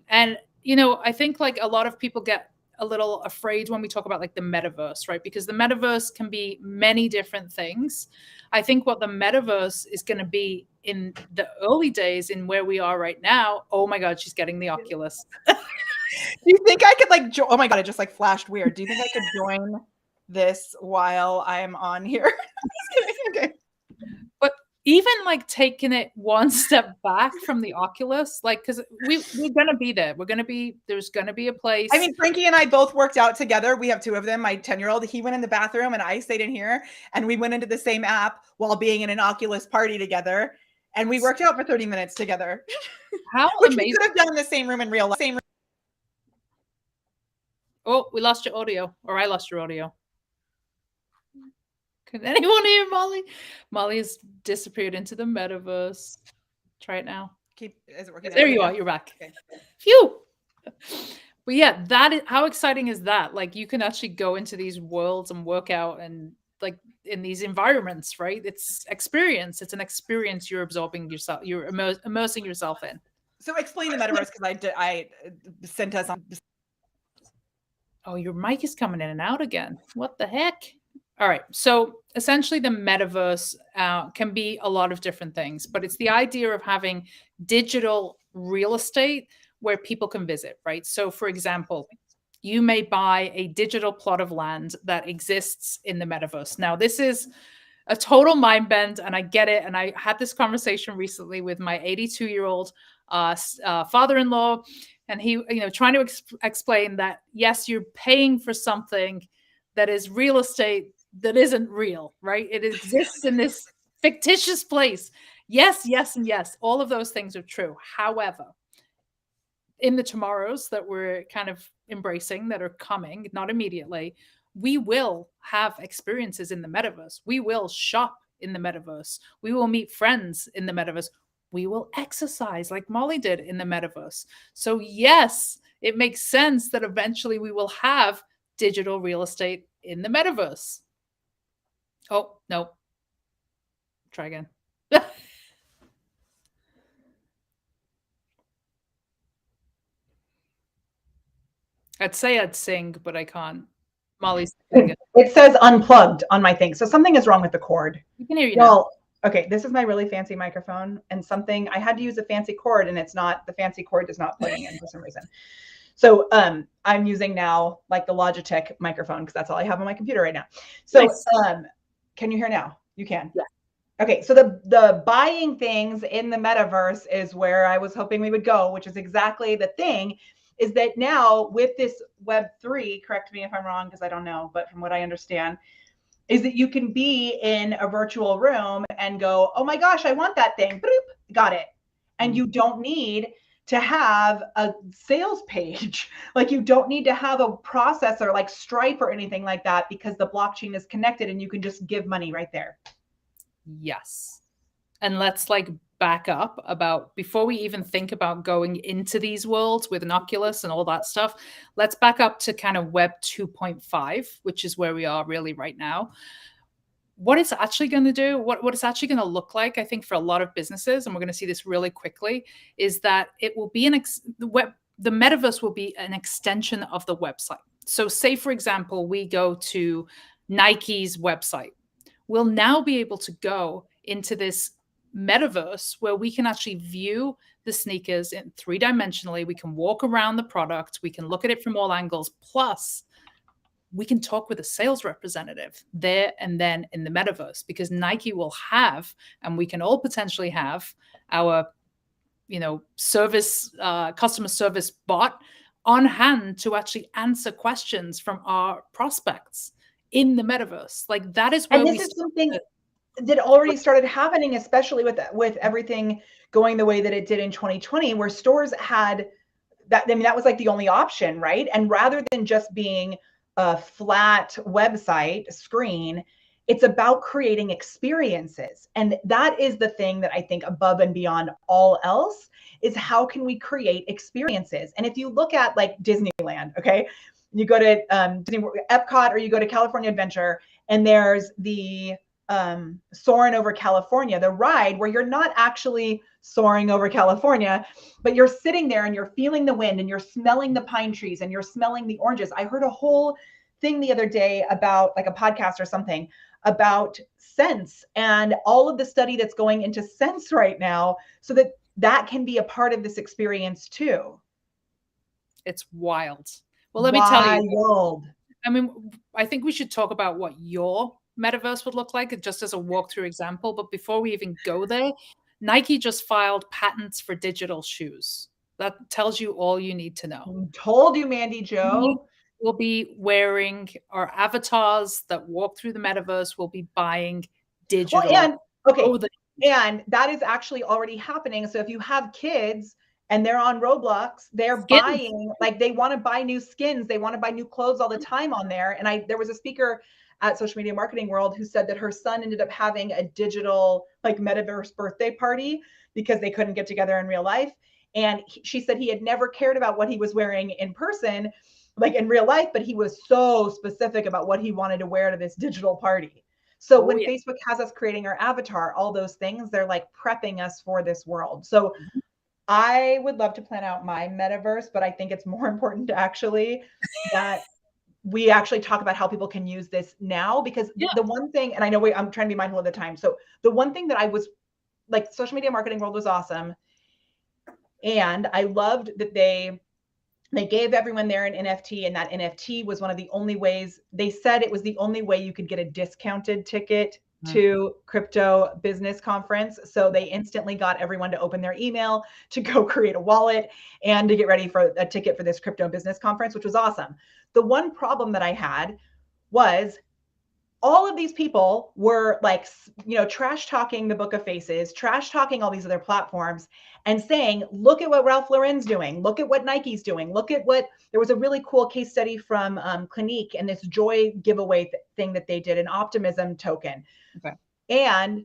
And, I think like a lot of people get a little afraid when we talk about like the metaverse, right? Because the metaverse can be many different things. I think what the metaverse is going to be in the early days, in where we are right now. Oh my God, she's getting the Oculus. Do you think I could like, oh my God, it just like flashed weird. Do you think I could join this while I'm on here? Okay. But even like taking it one step back from the Oculus, like, because we're going to be there. There's going to be a place. I mean, Frankie and I both worked out together. We have two of them. My 10-year-old, he went in the bathroom and I stayed in here, and we went into the same app while being in an Oculus party together. And we worked out for 30 minutes together. How Which amazing. We could have done in the same room in real life. Oh, we lost your audio, or I lost your audio. Can anyone hear Molly? Molly has disappeared into the metaverse. Try it now. Is it working? There you are. You're back. Okay. Phew. But yeah, how exciting is that? Like, you can actually go into these worlds and work out, and like in these environments, right? It's experience. It's an experience you're absorbing yourself. You're immersing yourself in. So explain the metaverse, because I sent us on. Oh, your mic is coming in and out again. What the heck? All right. So essentially, the metaverse can be a lot of different things, but it's the idea of having digital real estate where people can visit, right? So for example, you may buy a digital plot of land that exists in the metaverse. Now, this is a total mind bend, and I get it. And I had this conversation recently with my 82-year-old father-in-law, and he, trying to explain that, yes, you're paying for something that is real estate that isn't real, right? It exists in this fictitious place. Yes, yes, and yes. All of those things are true. However, in the tomorrows that we're kind of embracing, that are coming, not immediately, we will have experiences in the metaverse. We will shop in the metaverse. We will meet friends in the metaverse. We will exercise like Molly did in the metaverse. So yes, it makes sense that eventually we will have digital real estate in the metaverse. Oh, no. Try again. I'd say I'd sing, but I can't. Molly's singing. It says unplugged on my thing. So something is wrong with the cord. You can hear you now. Okay, this is my really fancy microphone, and I had to use a fancy cord, and the fancy cord is not plugging in for some reason. So I'm using now like the Logitech microphone, because that's all I have on my computer right now. So nice. Can you hear now? You can. Yeah. Okay, so the buying things in the metaverse is where I was hoping we would go, which is exactly the thing, is that now with this Web3, correct me if I'm wrong, because I don't know, but from what I understand, is that you can be in a virtual room and go, oh my gosh, I want that thing. Boop, got it. And you don't need to have a sales page. Like you don't need to have a processor like Stripe or anything like that, because the blockchain is connected and you can just give money right there. Yes. And let's like back up about, before we even think about going into these worlds with an Oculus and all that stuff, let's back up to kind of Web 2.5, which is where we are really right now. What it's actually going to do, what it's actually going to look like, I think, for a lot of businesses, and we're going to see this really quickly, is that it will be the metaverse will be an extension of the website. So say, for example, we go to Nike's website. We'll now be able to go into this metaverse where we can actually view the sneakers in 3-dimensionally. We can walk around the product. We can look at it from all angles. Plus, we can talk with a sales representative there and then in the metaverse, because Nike will have, and we can all potentially have, our, customer service bot on hand to actually answer questions from our prospects in the metaverse. Like that is where and this is something that already started happening, especially with everything going the way that it did in 2020, where stores had that. I mean, that was like the only option, right? And rather than just being a flat website screen, it's about creating experiences. And that is the thing that I think, above and beyond all else, is how can we create experiences? And if you look at like Disneyland, okay, you go to Disney Epcot, or you go to California Adventure, and there's the soaring over California, the ride where you're not actually soaring over California, but you're sitting there and you're feeling the wind and you're smelling the pine trees and you're smelling the oranges. I heard a whole thing the other day about, like, a podcast or something about scents and all of the study that's going into scents right now, so that that can be a part of this experience too. It's wild. Well, let me tell you. Wild. I mean, I think we should talk about what your metaverse would look like, just as a walkthrough example. But before we even go there, Nike just filed patents for digital shoes. That tells you all you need to know. Told you, Mandy Jo. We'll be wearing our avatars that walk through the metaverse. We'll be buying digital. Well, and that is actually already happening. So if you have kids and they're on Roblox, they're buying, like, they want to buy new skins. They want to buy new clothes all the time on there. And there was a speaker at Social Media Marketing World who said that her son ended up having a digital, like, metaverse birthday party because they couldn't get together in real life. And she said he had never cared about what he was wearing in person, like in real life, but he was so specific about what he wanted to wear to this digital party. So when Facebook has us creating our avatar, all those things, they're like prepping us for this world. So I would love to plan out my metaverse, but I think it's more important to actually that we actually talk about how people can use this now, because the one thing, and I know I'm trying to be mindful of the time. So the one thing that I was like, Social Media Marketing World was awesome. And I loved that they gave everyone there an NFT, and that NFT was one of the only ways, they said it was the only way you could get a discounted ticket to crypto business conference. So they instantly got everyone to open their email, to go create a wallet, and to get ready for a ticket for this crypto business conference, which was awesome. The one problem that I had was all of these people were like, trash talking the Book of Faces, trash talking all these other platforms, and saying, look at what Ralph Lauren's doing. Look at what Nike's doing. Look at what, there was a really cool case study from Clinique and this joy giveaway thing that they did, an optimism token. Okay. And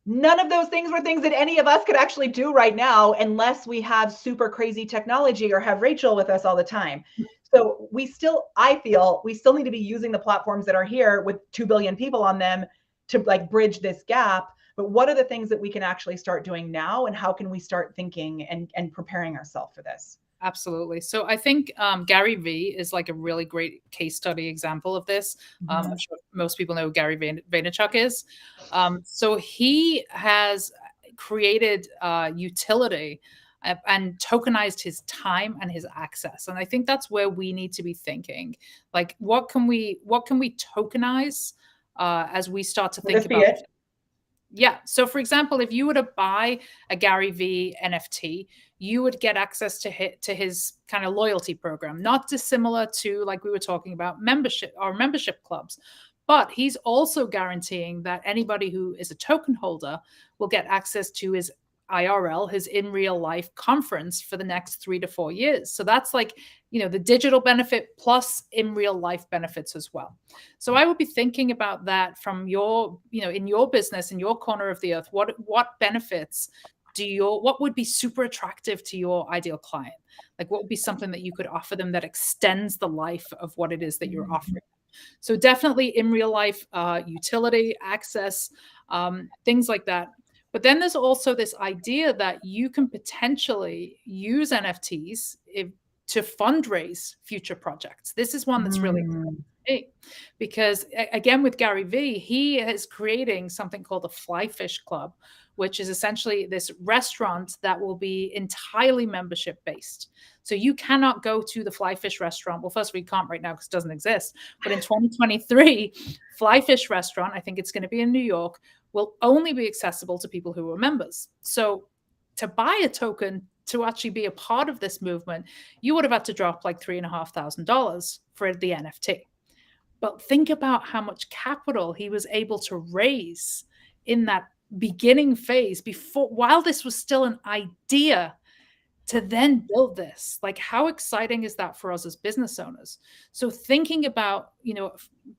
none of those things were things that any of us could actually do right now, unless we have super crazy technology or have Rachel with us all the time. So I feel we still need to be using the platforms that are here with 2 billion people on them to like bridge this gap. But what are the things that we can actually start doing now? And how can we start thinking and preparing ourselves for this? Absolutely. So I think Gary Vee is like a really great case study example of this. I'm sure most people know who Gary Vaynerchuk is. So he has created utility and tokenized his time and his access. And I think that's where we need to be thinking, like, what can we tokenize as we start to think about it? Yeah. So for example, if you were to buy a Gary Vee NFT, you would get access to his kind of loyalty program, not dissimilar to, like we were talking about, membership clubs. But he's also guaranteeing that anybody who is a token holder will get access to his IRL, his in real life conference for the next 3 to 4 years. So that's like, the digital benefit plus in real life benefits as well. So I would be thinking about that from your, in your business, in your corner of the earth, what benefits what would be super attractive to your ideal client? Like what would be something that you could offer them that extends the life of what it is that you're offering? So definitely in real life, utility, access, things like that. But then there's also this idea that you can potentially use NFTs to fundraise future projects. This is one that's really exciting to me because, again, with Gary Vee, he is creating something called the Fly Fish Club, which is essentially this restaurant that will be entirely membership based. So you cannot go to the Fly Fish restaurant. Well, first of all, you can't right now because it doesn't exist. But in 2023, Fly Fish restaurant, I think it's going to be in New York, will only be accessible to people who are members. So to buy a token to actually be a part of this movement, you would have had to drop like $3,500 for the NFT. But think about how much capital he was able to raise in that beginning phase while this was still an idea, to then build this. Like, how exciting is that for us as business owners? So thinking about,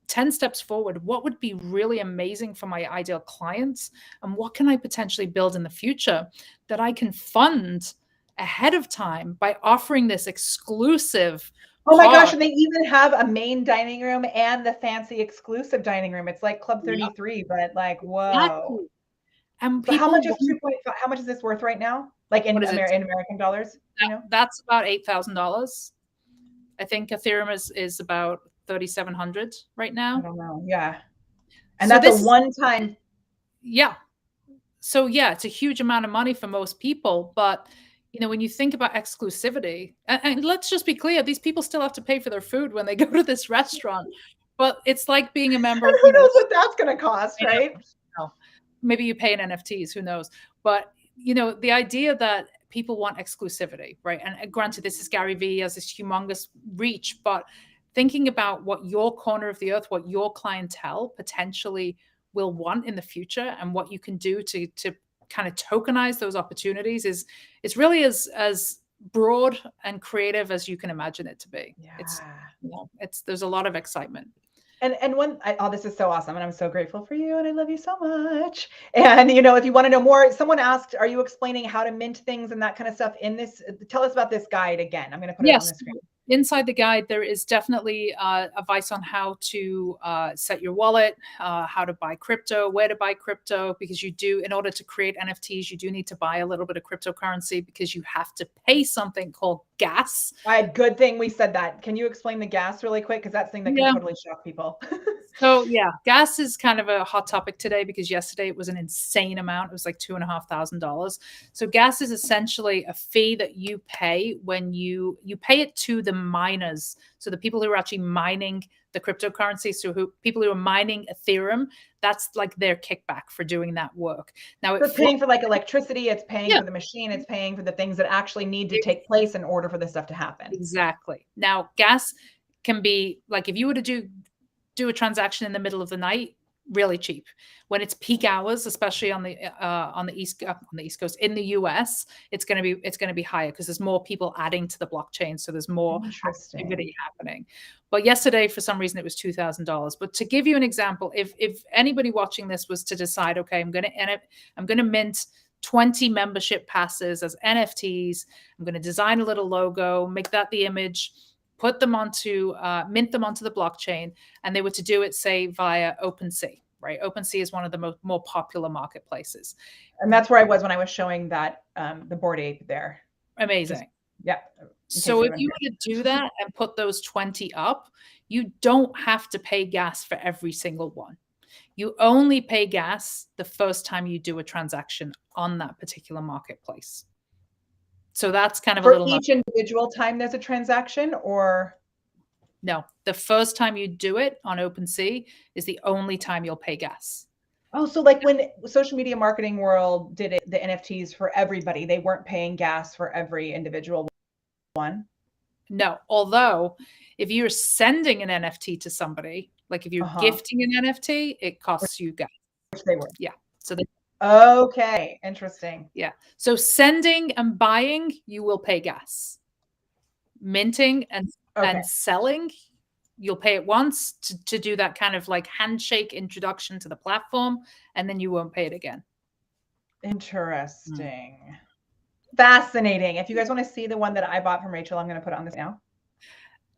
10 steps forward, what would be really amazing for my ideal clients, and what can I potentially build in the future that I can fund ahead of time by offering this exclusive. Oh my gosh, and they even have a main dining room and the fancy exclusive dining room. It's like Club 33, but like, whoa. Exactly. And so how much is 2.5? How much is this worth right now? Like in American dollars? That's about $8,000. I think Ethereum is about 3,700 right now. I don't know. Yeah. And so that's a one-time. Yeah. So yeah, it's a huge amount of money for most people. But when you think about exclusivity, and let's just be clear, these people still have to pay for their food when they go to this restaurant. But it's like being a member. Who knows what that's going to cost, right? No. Maybe you pay in NFTs, who knows? But the idea that people want exclusivity, right? And granted, this is Gary Vee, has this humongous reach, but thinking about what your corner of the earth, what your clientele potentially will want in the future, and what you can do to kind of tokenize those opportunities it's really as broad and creative as you can imagine it to be. Yeah. There's a lot of excitement. And this is so awesome. And I'm so grateful for you. And I love you so much. And, if you want to know more, someone asked, are you explaining how to mint things and that kind of stuff in this? Tell us about this guide again. I'm going to put it on the screen. Inside the guide, there is definitely advice on how to set your wallet, how to buy crypto, where to buy crypto, because in order to create NFTs, you do need to buy a little bit of cryptocurrency because you have to pay something called gas. Good thing we said that. Can you explain the gas really quick? Because that's the thing that can totally shock people. So yeah, gas is kind of a hot topic today because yesterday it was an insane amount. It was like $2,500. So gas is essentially a fee that you pay when you pay it to the miners. So the people who are actually mining the cryptocurrency, so people who are mining Ethereum, that's like their kickback for doing that work. Now it's paying for like electricity, it's paying for the machine, it's paying for the things that actually need to take place in order for this stuff to happen. Exactly. Now gas can be like, if you were to do a transaction in the middle of the night, really cheap. When it's peak hours, especially on the East Coast in the US, it's going to be higher because there's more people adding to the blockchain, so there's more activity happening. But yesterday, for some reason, it was $2,000. But to give you an example, if anybody watching this was to decide, okay, I'm going to mint 20 membership passes as NFTs. I'm going to design a little logo, make that the image, mint them onto the blockchain, and they were to do it, say, via OpenSea, right? OpenSea is one of the more popular marketplaces. And that's where I was when I was showing that, the Bored Ape there. Amazing. So if you were to do that and put those 20 up, you don't have to pay gas for every single one. You only pay gas the first time you do a transaction on that particular marketplace. So that's kind of for each individual time there's a transaction, or no, the first time you do it on OpenSea is the only time you'll pay gas. Oh, so like when social media marketing world did it, the NFTs for everybody, they weren't paying gas for every individual one? No, although if you're sending an NFT to somebody, like if you're gifting an NFT, it costs you gas. Which they were. Yeah. So Okay, interesting. Yeah. So sending and buying, you will pay gas. Minting Okay. and selling, you'll pay it once to do that kind of like handshake introduction to the platform, and then you won't pay it again. Interesting. Fascinating. If you guys want to see the one that I bought from Rachel, I'm going to put it on this now.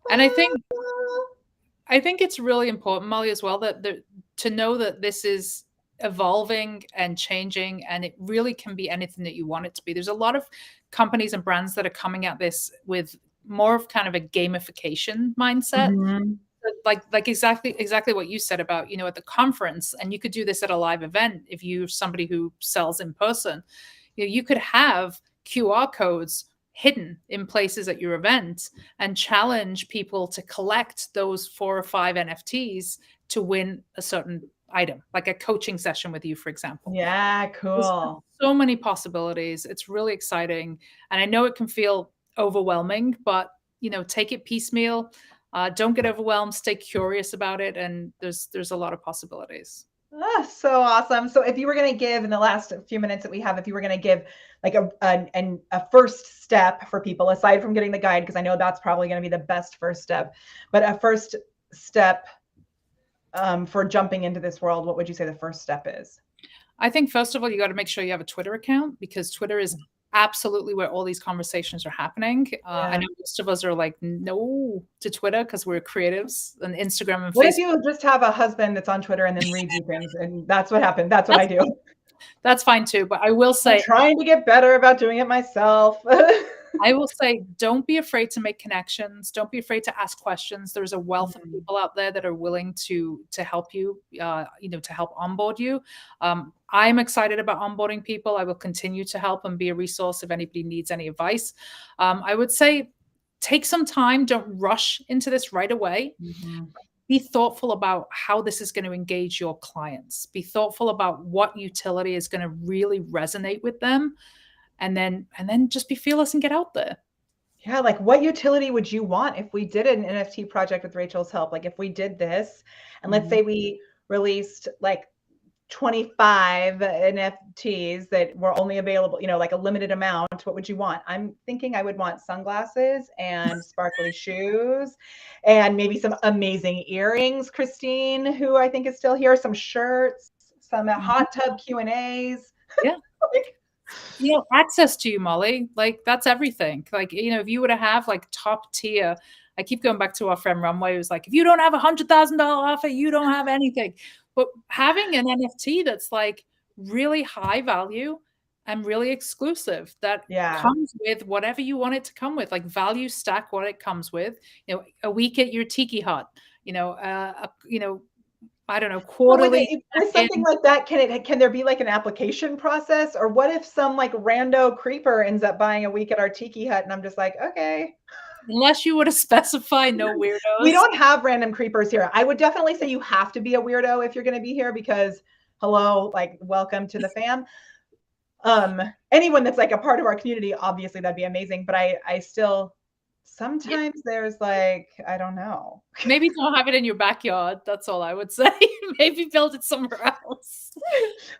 And I think it's really important, Molly, as well, that to know that this is evolving and changing, and it really can be anything that you want it to be. There's a lot of companies and brands that are coming at this with more of kind of a gamification mindset. Mhm. Like exactly what you said about, at the conference, and you could do this at a live event if you're somebody who sells in person. You could have QR codes hidden in places at your event and challenge people to collect those 4 or 5 NFTs to win a certain item, like a coaching session with you, for example. Yeah, There's cool. so many possibilities. It's really exciting. And I know it can feel overwhelming, but take it piecemeal. Don't get overwhelmed. Stay curious about it. And there's a lot of possibilities. So awesome. So if you were going to give in the last few minutes that we have, if you were going to give like a first step for people, aside from getting the guide, because I know that's probably going to be the best first step, but a first step for jumping into this world, what would you say the first step is? I think, first of all, you got to make sure you have a Twitter account, because Twitter is absolutely where all these conversations are happening. I know most of us are like, no to Twitter because we're creatives, and Instagram and What Facebook. if you just have a husband that's on Twitter and then reads you things, and that's what happened? That's what I do. That's fine too. But I will say, I'm trying to get better about doing it myself. I will say, don't be afraid to make connections. Don't be afraid to ask questions. There's a wealth of people out there that are willing to help you, to help onboard you. I'm excited about onboarding people. I will continue to help and be a resource if anybody needs any advice. I would say take some time. Don't rush into this right away. Be thoughtful about how this is going to engage your clients. Be thoughtful about what utility is going to really resonate with them. And then just be fearless and get out there. Yeah, like what utility would you want if we did an NFT project with Rachel's help? Like if we did this, and let's say we released like 25 NFTs that were only available, like a limited amount, what would you want? I'm thinking I would want sunglasses and sparkly shoes and maybe some amazing earrings, Christine, who I think is still here, some shirts, some hot tub Q&As. Yeah. Access to you, Molly, like that's everything. Like, if you were to have like top tier, I keep going back to our friend Runway, who's like, if you don't have $100,000 offer, you don't have anything. But having an NFT that's like really high value and really exclusive, that comes with whatever you want it to come with, like value stack what it comes with, a week at your tiki hut, I don't know, quarterly. With something like that, can there be like an application process? Or what if some like rando creeper ends up buying a week at our tiki hut and I'm just like, okay. Unless you were to specify no weirdos. We don't have random creepers here. I would definitely say you have to be a weirdo if you're going to be here, because hello, like welcome to the fam. Anyone that's like a part of our community, obviously that'd be amazing. But I still, sometimes there's like, I don't know. Maybe don't have it in your backyard. That's all I would say. Maybe build it somewhere else.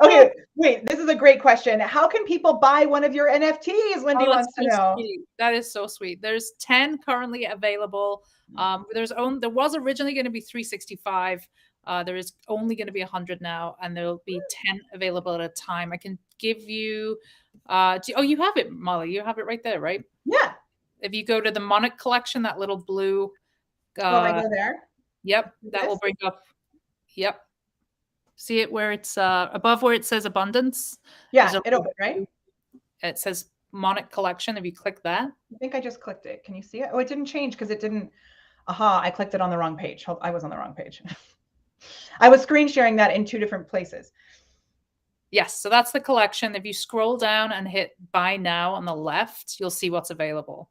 Okay, wait, this is a great question. How can people buy one of your NFTs? Wendy wants to know. Sweet. That is so sweet. There's 10 currently available. There was originally going to be 365. There is only going to be 100 now, and there'll be 10 available at a time. I can give you, you have it, Molly. You have it right there, right? Yeah. If you go to the Monarch collection, that little blue. I go there? Yep, that will bring up. Yep. See it where it's above where it says abundance? Yeah, it opened, right? It says Monarch collection. If you click that. I think I just clicked it. Can you see it? Oh, it didn't change because it didn't. Aha, I clicked it on the wrong page. I was on the wrong page. I was screen sharing that in 2 different places. Yes, so that's the collection. If you scroll down and hit buy now on the left, you'll see what's available.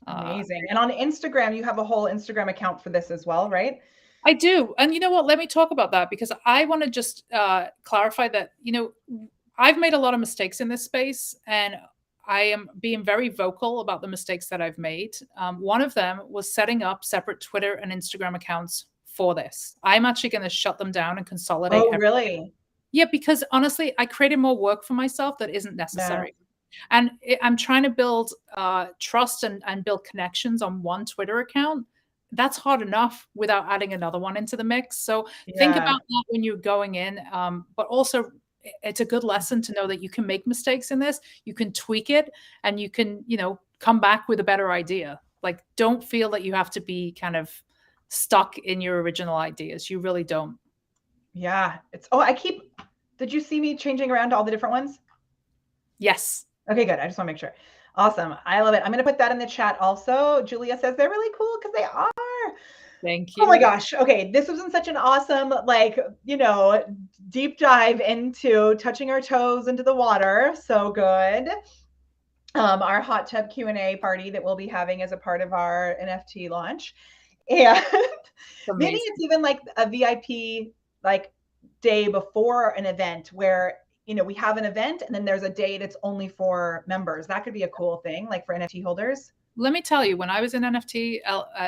Amazing. And on Instagram, you have a whole Instagram account for this as well, right? I do. And you know what? Let me talk about that, because I want to just clarify that, I've made a lot of mistakes in this space, and I am being very vocal about the mistakes that I've made. One of them was setting up separate Twitter and Instagram accounts for this. I'm actually going to shut them down and consolidate. Oh, really? Yeah, because honestly, I created more work for myself that isn't necessary. And I'm trying to build trust and build connections on one Twitter account. That's hard enough without adding another one into the mix. So think about that when you're going in. But also, it's a good lesson to know that you can make mistakes in this. You can tweak it, and you can, come back with a better idea. Like, don't feel that you have to be kind of stuck in your original ideas. You really don't. Yeah. Did you see me changing around to all the different ones? Yes. Okay, good. I just want to make sure. Awesome. I love it. I'm going to put that in the chat also. Julia says they're really cool because they are. Thank you. Oh my gosh. Okay. This was such an awesome, deep dive into touching our toes into the water. So good. Our hot tub Q&A party that we'll be having as a part of our NFT launch. And maybe it's even like a VIP day before an event where we have an event and then there's a day that's only for members. That could be a cool thing, like for NFT holders. Let me tell you, when I was in NFT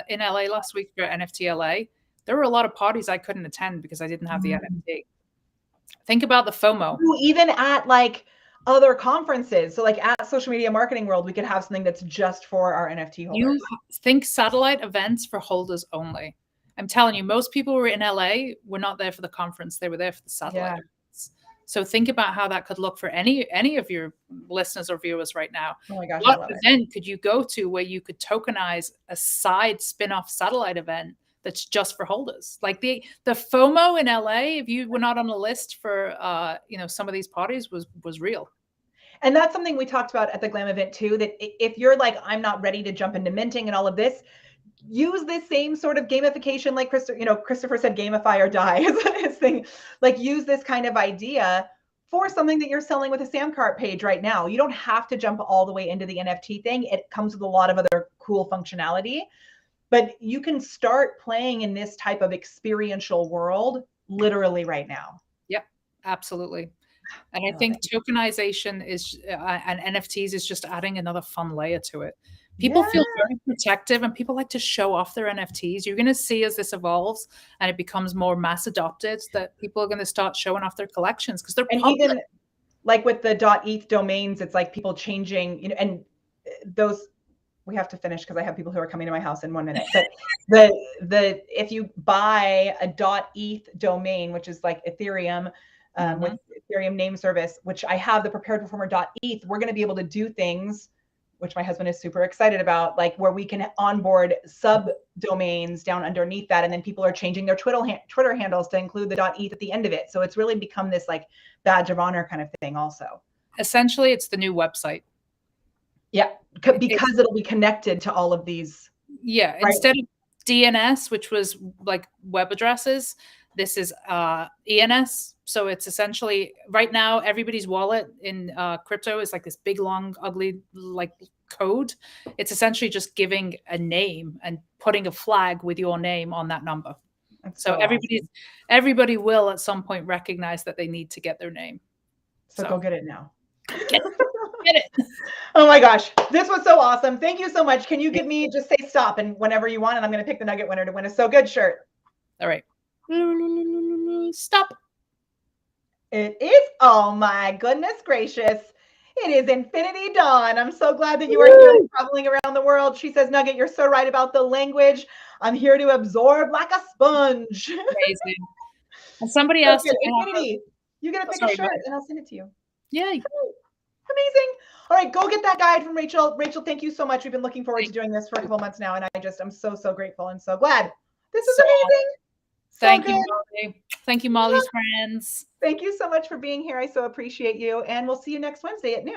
in LA last week for NFT LA, there were a lot of parties I couldn't attend because I didn't have the NFT. Think about the FOMO. Even at other conferences. So at Social Media Marketing World, we could have something that's just for our NFT holders. You think satellite events for holders only. I'm telling you, most people who were in LA were not there for the conference. They were there for the satellite events. So think about how that could look for any of your listeners or viewers right now. Oh my gosh, what event could you go to where you could tokenize a side spin-off satellite event that's just for holders? Like the FOMO in LA, if you were not on the list for some of these parties, was real. And that's something we talked about at the Glam event too, that if you're like, I'm not ready to jump into minting and all of this, use this same sort of gamification, like Christopher said, gamify or die is his thing. Like use this kind of idea for something that you're selling with a Samcart page right now. You don't have to jump all the way into the NFT thing. It comes with a lot of other cool functionality, but you can start playing in this type of experiential world literally right now. Yep, absolutely. And I think tokenization is and NFTs is just adding another fun layer to it. People feel very protective and people like to show off their NFTs. You're going to see as this evolves and it becomes more mass adopted that people are going to start showing off their collections because they're public. Even like with the .eth domains, it's like people changing, and those we have to finish because I have people who are coming to my house in 1 minute. But if you buy a .eth domain, which is like Ethereum, with Ethereum name service, which I have the prepared performer .eth, we're going to be able to do things, which my husband is super excited about, like where we can onboard subdomains down underneath that. And then people are changing their Twitter handles to include the .eth at the end of it. So it's really become this like badge of honor kind of thing also. Essentially, it's the new website. Yeah, because it'll be connected to all of these. Yeah, right? Instead of DNS, which was like web addresses, this is ENS. So it's essentially right now everybody's wallet in crypto is like this big, long, ugly like code. It's essentially just giving a name and putting a flag with your name on that number. So everybody will at some point recognize that they need to get their name. So go get it now. Get it. Oh my gosh, this was so awesome. Thank you so much. Can you give me, just say stop and whenever you want, and I'm going to pick the Nugget winner to win a So Good shirt. All right. Stop. It is, oh my goodness gracious. It is Infinity Dawn. I'm so glad that you are here traveling around the world. She says, Nugget, you're so right about the language. I'm here to absorb like a sponge. Amazing. And somebody asked, Infinity, you get to pick a shirt and I'll send it to you. Yay. Amazing. All right, go get that guide from Rachel. Rachel, thank you so much. We've been looking forward to doing this for a couple months now, and I'm so grateful and so glad. This is amazing. Thank you, Molly. Thank you, Molly's friends. Thank you so much for being here. I so appreciate you, and we'll see you next Wednesday at noon.